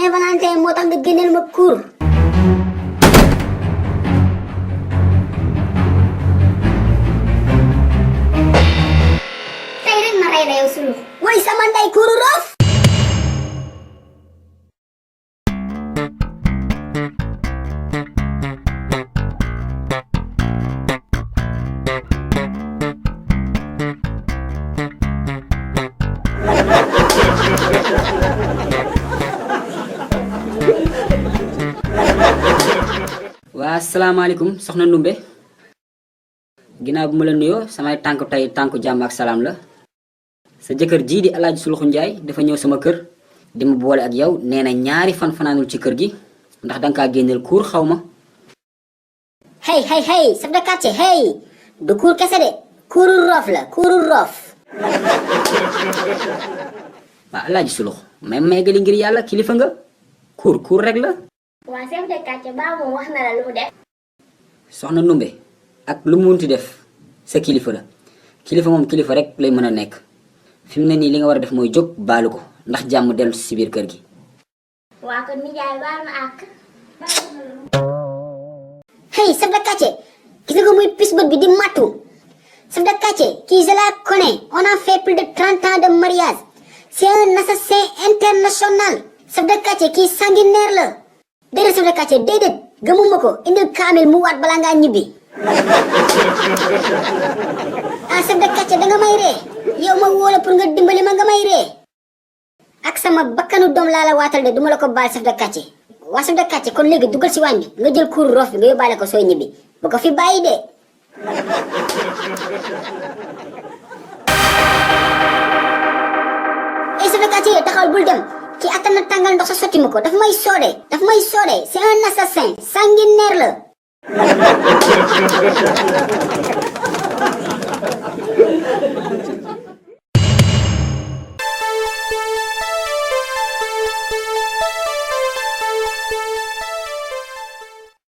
Saint-Valentin moo tax nga génneel ma cour. tey rek ma rey la yow sulu. way sama ndey kuuru rof. waa asalaamaaleykum soxna Ndumbe ginnaaw bu ma la nuyoo samay tànku tey tànku jàmm ak salaam la sa jëkkër jii di Alaaji Suluxu Njaay dafa ñëw sama kër di ma boole ak yow nee na ñaari fan fanaanul ci kër gi ndax danga kaa génneel kuur xaw ma. hey chef de quartier hey du kuur kese de kuuru roof la kuuru roof. waa Alaaji Sulux may gali ngir yàlla kilifa nga kuur rek la. waa chef de quartier ba moom wax na la lu mu def. soxna Ndumbe ak lu mu munti def sa kilifa la kilifa moom kilifa rek lay mën a nekk fi mu ne nii li nga war a def mooy jóg baalu ko ndax jàmm dellu si biir kër gi. waa kon nijaay baal ma àq. hey chef de quartier gis nga ko muy pis bët bi di mattu. chef de quartier kii je la connais on a fait plus de 30 ans de mariage c'est un assassin international. chef de quartier kii sanguinaire la. déedéet chef de quartier déedéet gëmuma ko indil kaamil mu waat balaa ngaa ñibbi. ah chef de quartier danga may ree yow ma wóola pour nga dimbali ma nga may ree ak sama bakkanu doom laa la waatal de duma la ko baal chef de quartier. waa chef de quartier kon léegi dugal si waañ bi nga jël kuuru roof bi nga yóbbaale ko sooy ñibbi bu ko fi bàyyi de. eh chef de quartier taxawal bul dem. ki attan na tàngal ndox sa sotti ma ko daf may soode c'est un assassin sanguinaire la.